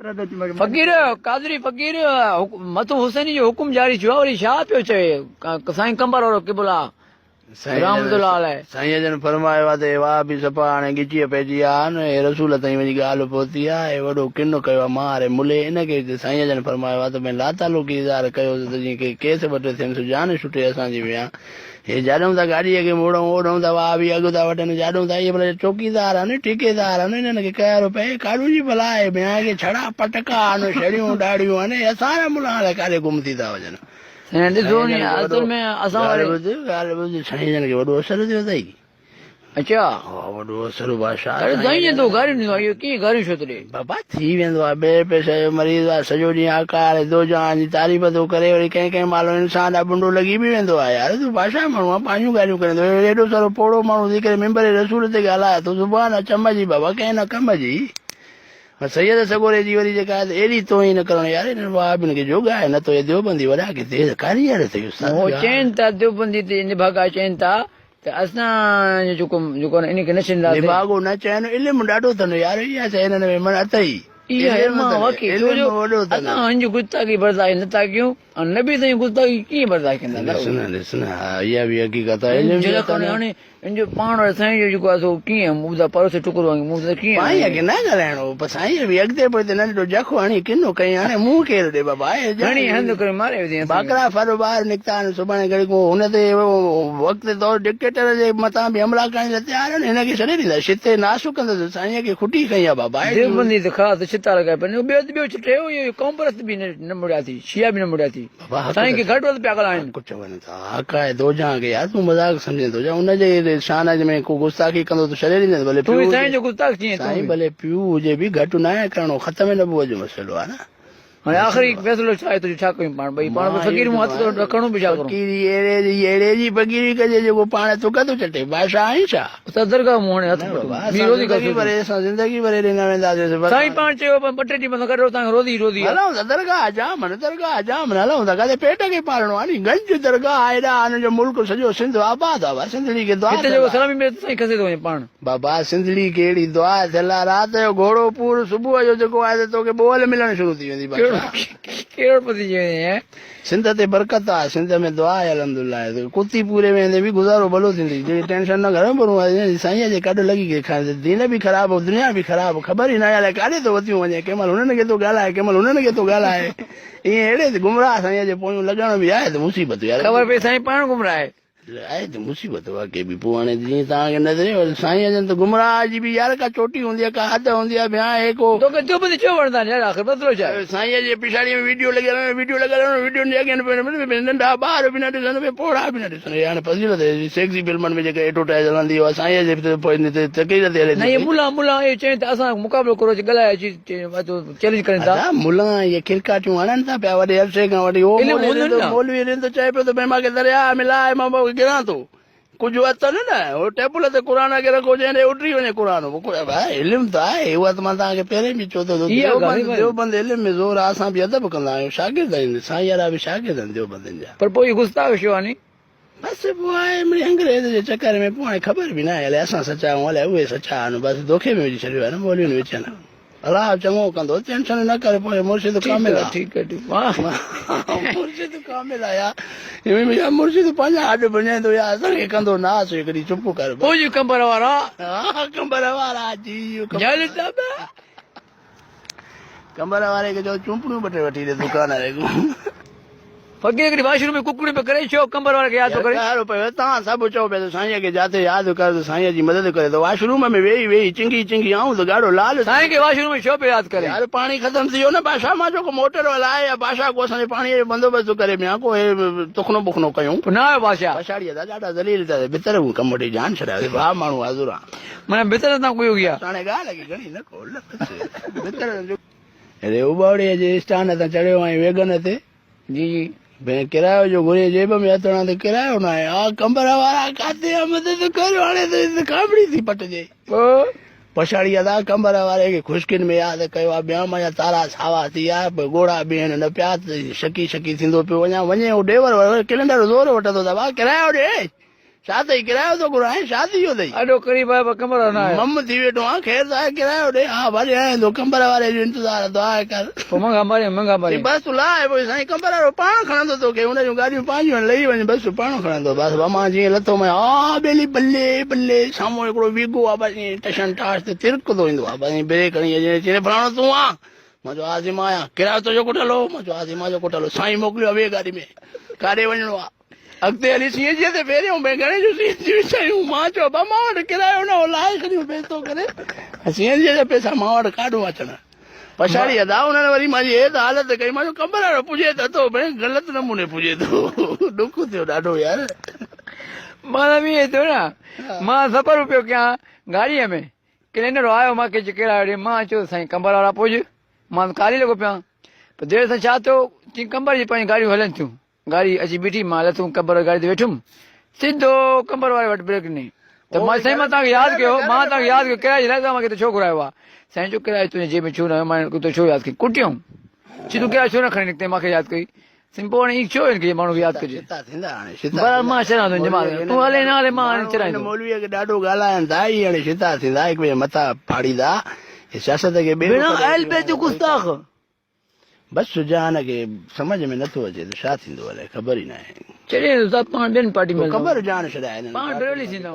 फ़क़ीर कादरी फ़क़ीर मथो हुसैनी जो हुकुम जारी थियो वरी छा पियो चए साईं कंबर वारो क़िबला रहमतुल्लाह अलैह साईं जन फरमायो आहे त वाह बि सफ़ा हाणे गिचीअ पइजी विया आहिनि रसूल ताईं वञी ॻाल्हि पहुती आहे वॾो किनो कयो आहे मां मुले इनखे साईं जन फरमायो आहे त भई लातालो की इज़हार कयो त जीअं के केस ॿ टे थियनि जान छुटे असांजी विया हे जाॾूं था गाॾीअ खे मोड़ूं ओड़ूं था वाह बि अॻु था वठनि जाॾूं था इहे भले चौकीदार आहिनि ठेकेदार आहिनि इन्हनि खे कया रुपए काॾू जी भला आहे ॿिया खे छड़ा पटका आहिनि छड़ियूं ॾाढ़ियूं आहिनि असां मुला हाणे काॾे गुम थी था वञनि ॾिसो नी असुल में असां ॻाल्हि ॿुध साईं जन खे वॾो असरु थियो अथई अच्छा वॾो असरु बादशाह साईं तो गारियूं ॾींदो आहे इहो कीअं गारियूं छो थो ॾे बाबा थी वेंदो आहे ॿिए पैसे जो मरीज़ आहे सॼो ॾींहुं आकार दो जहान जी तारीफ़ थो करे वरी कंहिं कंहिं महिल इंसान ॾाढो बुंडो लॻी बि वेंदो आहे यार तूं बादशाह माण्हू आहे पंहिंजूं ॻाल्हियूं करे एॾो सारो पोड़ो माण्हू थी करे मेंबर रसूल ते ॻाल्हाए थो ज़ुबान चम जी बाबा कंहिं न कम जी सैयद सगोरे जी वरी जेका अहिड़ी तो ई न करणु यार हिन वाबिन खे जोॻ आहे न तो हे देवबंदी वॾा किथे कारीगर अथई चइनि था देवबंदी ते निभागा चइनि था त असां जेको इन खे न छॾींदासीं निभागो न चइनि इल्मु ॾाढो अथनि यार इहा शइ हिननि में मन अथई असां गुस्ताखी बर्दाश्त नथा कयूं ऐं नबी ताईं गुस्ताखी कीअं बर्दाश्त कंदा इहा बि हक़ीक़त आहे जो पाण साईं जो जेको आहे कीअं मुंहुं सां परोसे टुकड़ो मुंहुं कीअं साईं न ॻाल्हाइणो पर साईं बि अॻिते पोइ नंढो जखो हणी किनो कई हाणे मुंहुं केरु ॾे बाबा हणी हंधि करे मारे विधी बाकरा फर ॿाहिरि निकिता आहिनि सुभाणे घड़ी को हुन ते वक़्तु तौरु डिक्टेटर जे मथां बि हमला करण लाइ तयारु आहिनि हिनखे छॾे ॾींदा छिते नासु कंदसि साईं खे खुटी खई आहे बाबा देवबंदी त ख़ासि छिता लॻाए पिया ॿियो छिटे इहो कॉम्प्रस बि न मुड़िया थी शिया बि न मुड़िया थी साईं खे घटि वधि पिया ॻाल्हाइनि कुझु चवनि था हक़ आहे दोजा खे यार तूं मज़ाक सम्झे थो जा हुनजे शान में को गुस्ताखी कंदो त छॾे ॾींदे भले साईं जो गुस्ताख कीअं साईं भले पीउ हुजे बि घटि न आहे करणो ख़तम नबूअ जो मसइलो आहे न हाणे आख़िरी फ़ैसिलो छा आहे तुंहिंजो छा कयूं पाण भई पाण फ़क़ीर मूं हथ रखणो बि छा करूं अहिड़े जी फ़क़ीरी कजे जेको पाण तूं कदो चटे बादशाह आहीं छा दरगाह मूं हाणे हथ ज़िंदगी भरे ॾिना वेंदासीं साईं पाण चयो ॿ टे ॾींहं करे तव्हांखे रोज़ी रोज़ी हलूं था दरगाह जाम हलूं था काॾे पेट खे पालणो आहे नी गंज दरगाह हेॾा हुनजो मुल्क सॼो सिंध आबाद आहे सिंधड़ी खे दुआ सलामी में साईं खसे थो वञे पाण बाबा सिंधड़ी खे अहिड़ी दुआ थियल आहे राति जो घोड़ो पूर सुबुह जो जेको आहे तोखे बोल मिलणु शुरू थी वेंदी करोड़पति सिंध ते बरकत आहे सिंध में दुआ आहे अल्हम्दुलिल्लाह कुती पूरे वेंदे बि गुज़ारो भलो थींदी जहिड़ी टेंशन न घर भरूं साईं जे कॾ लॻी करे खाए दीन बि ख़राबु दुनिया बि ख़राबु ख़बर ई न आहे काॾे थो वतियूं वञे कंहिं महिल हुननि खे थो ॻाल्हाए कंहिं महिल हुननि खे थो ॻाल्हाए ईअं अहिड़े गुमराह साईं जे पोयूं लॻण बि आहे त मुसीबत यार ख़बर पई साईं पाण गुमराह आहे आहे त मुसीबत वाक़ई बि पोइ हाणे जीअं तव्हांखे नज़रे साईं जन त गुमराह जी बि यार का चोटी हूंदी आहे का हद हूंदी आहे ॿिया को छो वणंदा यार आख़िर बदिलो छा साईं जे पिछाड़ीअ में वीडियो लॻियल वीडियो नंढा ॿार बि न ॾिसनि पोड़ा बि न ॾिसनि हाणे फज़ीलत सेक्सी फिल्मनि में जेका एडवर्टाइज़ हलंदी आहे साईं जे तक़रीर ते हले मुला चवनि था असां मुक़ाबिलो करो ॻाल्हाए चैलेंज कनि था मुला इहे खिरकाटियूं हणनि था पिया वॾे अरसे खां वठी मौलवी चए पियो त भई मूंखे दरिया मिलाए मां गिरां थो कुझु अथनि न हो टेबल ते क़ुर खे रखो जंहिं उॾरी वञे क़ुर इल्मु त आहे उहा त मां तव्हांखे पहिरें बि चयो देवबंद इल्म में ज़ोर आहे असां बि अदब कंदा आहियूं शागिर्द आहिनि साईं वारा बि शागिर्द आहिनि देवबंदनि जा पर पोइ गुस्ताख छो आहे नी बसि पोइ आहे अंग्रेज़ जे चकर में पोइ हाणे ख़बर बि न आहे अलाए असां सचा आहियूं अलाए उहे सचा आहिनि बसि धोखे में विझी छॾियो आहे न मौलवियुनि विच न अलाह चङो कंदो टेंशन न करे पोइ मुर्शिद कामिल मुर्शिद कामिल आहे मुर्शिद पंहिंजा हॾ भञाईंदो या असांखे कंदो नास हिकिड़ी चुप कर कंबर वारा कंबर वारा जी कंबर वारे खे चओ चुंपड़ियूं ॿ टे वठी ॾे दुकान वारे फ़क़ीर हिकिड़ी वाशरूम में कुकड़ियूं पियो करे छो कंबर वारे खे यादि थो करे तव्हां सभु चओ पिया साईं खे जिते यादि कर त साईं जी मदद करे त वाशरूम में वेही चिंगी आऊं त ॻाढ़ो लाल साईं खे वाशरूम में छो पियो यादि करे यार पाणी ख़तम थी वियो न बादशाह मां जेको मोटर हलाए या बादशाह को असांजे पाणीअ जो बंदोबस्तु करे ॿिया को तुखनो बुखनो कयूं न आयो बादशाह पछाड़ीअ था ॾाढा ज़लील था भितर कमु वठी जान छॾिया भाउ माण्हू हाज़ुर आहे माना भितर तां कोई गया हाणे ॻाल्हि लॻी घणी न को भितर हेॾे उबाड़ीअ जे स्थान तां चढ़ियो आई वेगन ते जी भेण किरायो जो घुरे जेब में हथ हणा त किरायो न आहे हा कंबर वारा काथे मदद कयो हाणे त कामड़ी थी पटिजे पछाड़ीअ था कंबर वारे खे खुशकिन में यादि कयो आहे ॿिया मुंहिंजा तारा सावा थी विया ॻोड़ा बीहण न पिया शकी थींदो पियो वञा वञे उहो ॾेवर कैलेंडर ज़ोर वठंदो त भाउ किरायो ॾे छा अथई किरायो थो घुराए छा थी वियो अथई अॾो क़रीब आहे पर कमर न आहे मम थी वेठो आहे ख़ैर त आहे किरायो ॾे हा भले हाणे तो कंबर वारे जो इंतज़ार तो आहे कर पोइ महांगा मारे बस तूं लाहे पोइ साईं कंबर वारो पाण खणंदो तोखे हुन जूं गाॾियूं पंहिंजियूं लही वञे बस पाण खणंदो बसि मां जीअं लथो मैं हा बेली बल्ले बल्ले साम्हूं हिकिड़ो वीगो आहे बसि ईअं टशन टाश ते तिरकंदो ईंदो आहे बसि ब्रेक खणी अचे चए फलाणो तूं आहे मां चयो आज़िमा आहियां किरायो तुंहिंजो कुटलो मां चयो आज़िमा जो कुटलो साईं मोकिलियो आहे ॿिए गाॾी में काॾे वञिणो आहे अॻिते हली सीएन जी ते फेरियूं भई घणे जूं सीएन जी विछायूं मां चयो बा मां वटि किरायो न हो लाहे छॾियूं पैसो करे सीएन जी जा पैसा मां वटि काॾो अचनि पछाड़ी अदा हुननि वरी मुंहिंजी हेठि हालत कई मां चयो ख़बर आहे पुॼे त थो भेण ग़लति नमूने पुॼे थो ॾुख थियो ॾाढो यार मां बि थियो न मां सफ़र पियो कयां गाॾीअ में क्लीनर आयो मूंखे किरायो ॾे मां चयो साईं कंबर वारा पुॼ मां कारी लॻो पिया पर देरि सां छा थियो चई कंबर जी पंहिंजी गाॾियूं हलनि थियूं गाॾी अची बीठी मां लथुमि कंबर वारी गाॾी ते वेठुमि सिधो कंबर वारे वटि ब्रेक ॾिनी त मां साईं मां तव्हांखे यादि कयो मां तव्हांखे यादि कयो किराए जे लाइ तव्हां मूंखे छो घुरायो आहे साईं जो किरायो तुंहिंजे जेब में छो न आयो मां तो छो यादि कई कुटियूं सिधो किरायो छो न खणी निकिते मूंखे यादि कई सिंपो हाणे छो हिनखे माण्हू खे यादि कजे बराबरि मां चवां थो दिमाग़ तूं हले न हले मां हाणे चढ़ाईंदो मौलवीअ खे ॾाढो ॻाल्हाइनि था ई हाणे शिता थींदा हिक ॿिए मथां फाड़ींदा सियासत खे गुस्ताख बसि सुजान खे सम्झ में नथो अचे त छा थींदो अलाए ख़बर ई न आहे चढ़े पाण ॿियनि पार्टी में ख़बर ॼाण छॾाए पाण ड्रेवली थींदा